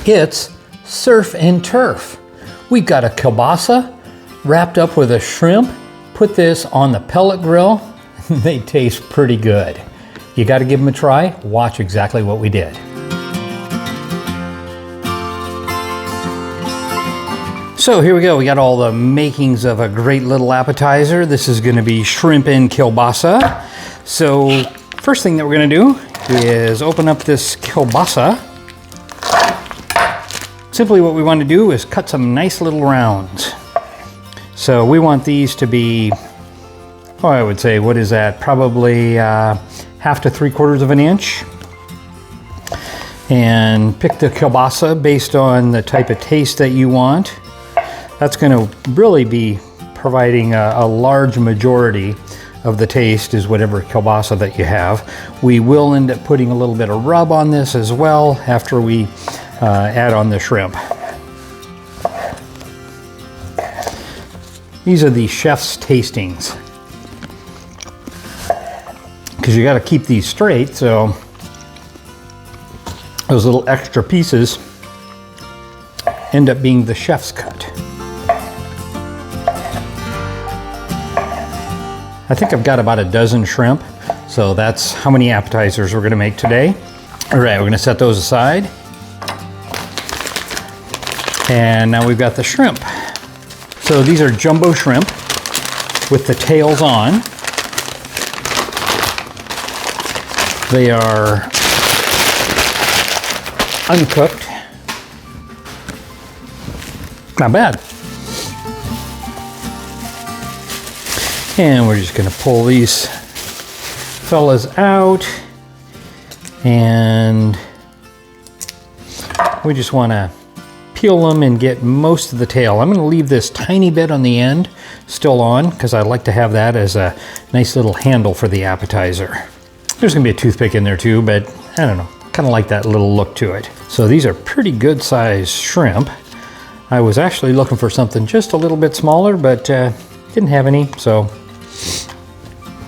It's surf and turf. We've got a kielbasa wrapped up with a shrimp. Put this on the pellet grill. They taste pretty good. You got to give them a try. Watch exactly what we did. So here we go. We got all the makings of a great little appetizer. This is going to be shrimp and kielbasa. So first thing that we're going to do is open up this kielbasa. Simply what we want to do is cut some nice little rounds. So we want these to be, oh, I would say, what is that? Probably 1/2 to 3/4 of an inch. And pick the kielbasa based on the type of taste that you want. That's going to really be providing a large majority of the taste is whatever kielbasa that you have. We will end up putting a little bit of rub on this as well after we add on the shrimp. These are the chef's tastings, because you got to keep these straight, so those little extra pieces end up being the chef's cut. I think I've got about a dozen shrimp, so that's how many appetizers we're going to make today. All right, we're going to set those aside. And now we've got the shrimp. So these are jumbo shrimp with the tails on. They are uncooked. Not bad. And we're just going to pull these fellas out, and we just want to peel them and get most of the tail. I'm going to leave this tiny bit on the end still on because I like to have that as a nice little handle for the appetizer. There's going to be a toothpick in there too, but I don't know, kind of like that little look to it. So these are pretty good sized shrimp. I was actually looking for something just a little bit smaller, but didn't have any, so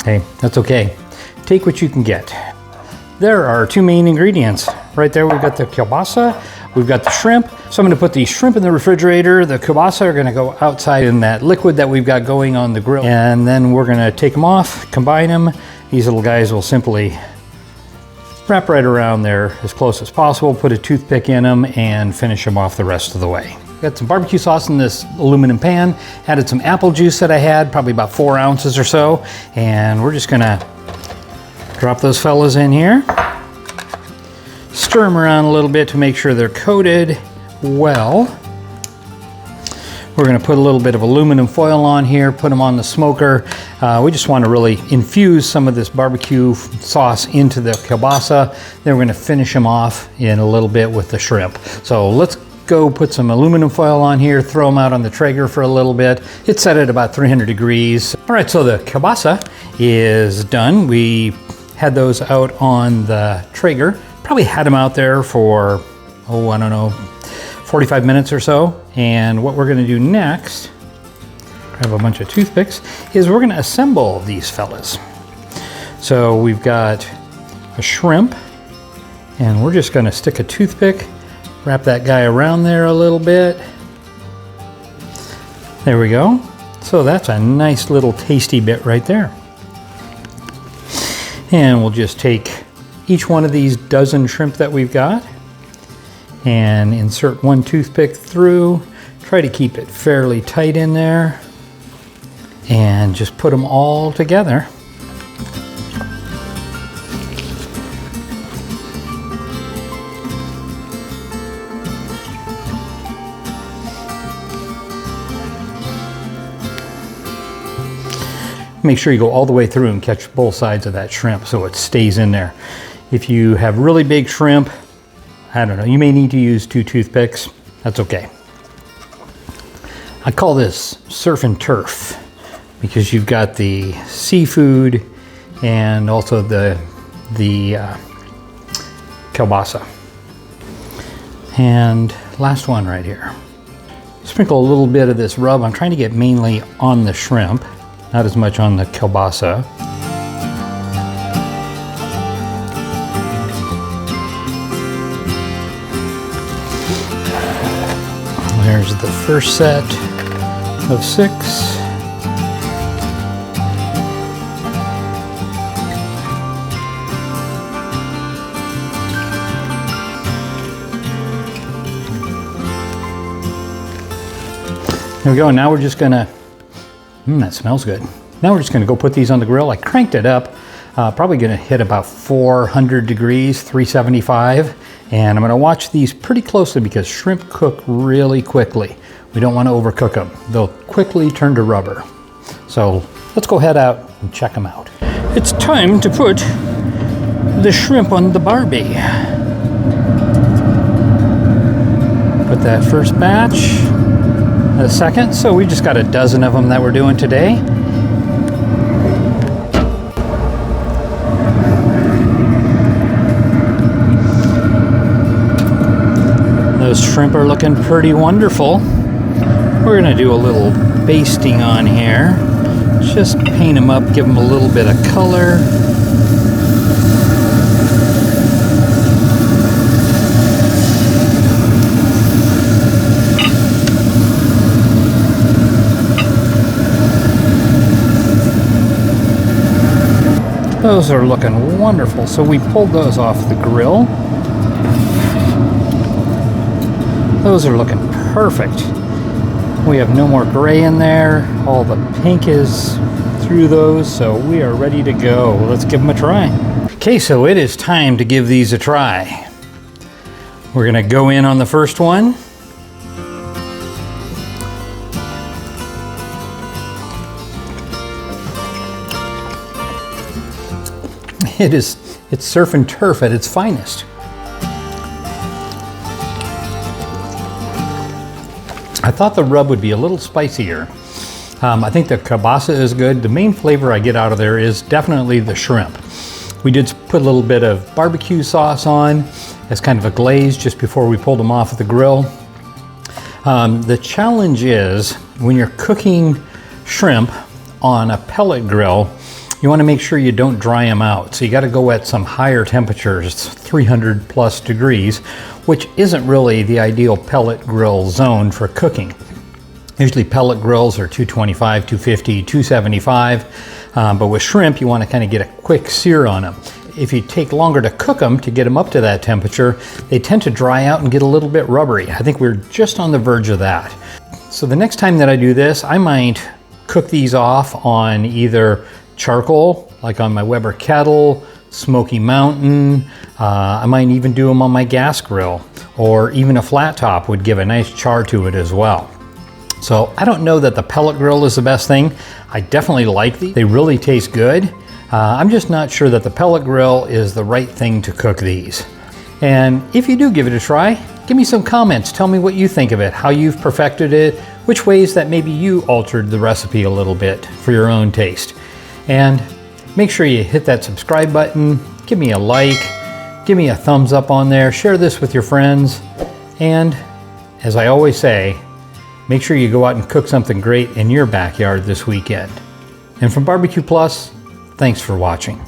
hey, that's okay. Take what you can get. There are two main ingredients. Right there we've got the kielbasa, we've got the shrimp. So I'm going to put the shrimp in the refrigerator. The kielbasa are going to go outside in that liquid that we've got going on the grill. And then we're going to take them off, combine them. These little guys will simply wrap right around there as close as possible, put a toothpick in them, and finish them off the rest of the way. Got some barbecue sauce in this aluminum pan. Added some apple juice that I had, probably about 4 ounces or so. And we're just going to drop those fellas in here. Stir them around a little bit to make sure they're coated well. We're going to put a little bit of aluminum foil on here, put them on the smoker. We just want to really infuse some of this barbecue sauce into the kielbasa. Then we're going to finish them off in a little bit with the shrimp. So let's go put some aluminum foil on here, throw them out on the Traeger for a little bit. It's set at about 300 degrees. All right, so the kielbasa is done. We had those out on the Traeger. Probably had them out there for, oh, I don't know, 45 minutes or so. And what we're gonna do next, grab a bunch of toothpicks, is we're gonna assemble these fellas. So we've got a shrimp, and we're just gonna stick a toothpick, wrap that guy around there a little bit. There we go. So that's a nice little tasty bit right there. And we'll just take each one of these dozen shrimp that we've got and insert one toothpick through. Try to keep it fairly tight in there and just put them all together. Make sure you go all the way through and catch both sides of that shrimp so it stays in there. If you have really big shrimp, I don't know, you may need to use 2 toothpicks. That's okay. I call this surf and turf because you've got the seafood and also the kielbasa. And last one right here. Sprinkle a little bit of this rub. I'm trying to get mainly on the shrimp, not as much on the kielbasa. there's the first set of 6. There we go. Now we're just gonna, that smells good. Now we're just gonna go put these on the grill. I cranked it up, probably gonna hit about 400 degrees, 375. And I'm gonna watch these pretty closely because shrimp cook really quickly. We don't wanna overcook them. They'll quickly turn to rubber. So let's go head out and check them out. It's time to put the shrimp on the Barbie. Put that first batch. The second, so we just got a dozen of them that we're doing today. Those shrimp are looking pretty wonderful. We're gonna do a little basting on here. Just paint them up, give them a little bit of color. Those are looking wonderful. So we pulled those off the grill. Those are looking perfect. We have no more gray in there. All the pink is through those, so we are ready to go. Let's give them a try. Okay, so it is time to give these a try. We're gonna go in on the first one. It's surf and turf at its finest. I thought the rub would be a little spicier. I think the kielbasa is good. The main flavor I get out of there is definitely the shrimp. We did put a little bit of barbecue sauce on as kind of a glaze just before we pulled them off of the grill. The challenge is when you're cooking shrimp on a pellet grill, you want to make sure you don't dry them out. So you got to go at some higher temperatures, 300 plus degrees, which isn't really the ideal pellet grill zone for cooking. Usually pellet grills are 225, 250, 275, but with shrimp you want to kind of get a quick sear on them. If you take longer to cook them to get them up to that temperature, they tend to dry out and get a little bit rubbery. I think we're just on the verge of that. So the next time that I do this, I might cook these off on either charcoal, like on my Weber Kettle, Smoky Mountain. I might even do them on my gas grill, or even a flat top would give a nice char to it as well. So I don't know that the pellet grill is the best thing. I definitely like these. They really taste good. I'm just not sure that the pellet grill is the right thing to cook these. And if you do give it a try, give me some comments. Tell me what you think of it, how you've perfected it, which ways that maybe you altered the recipe a little bit for your own taste. And make sure you hit that subscribe button, give me a like, give me a thumbs up on there, share this with your friends, and as I always say, make sure you go out and cook something great in your backyard this weekend. And from BBQ Plus, thanks for watching.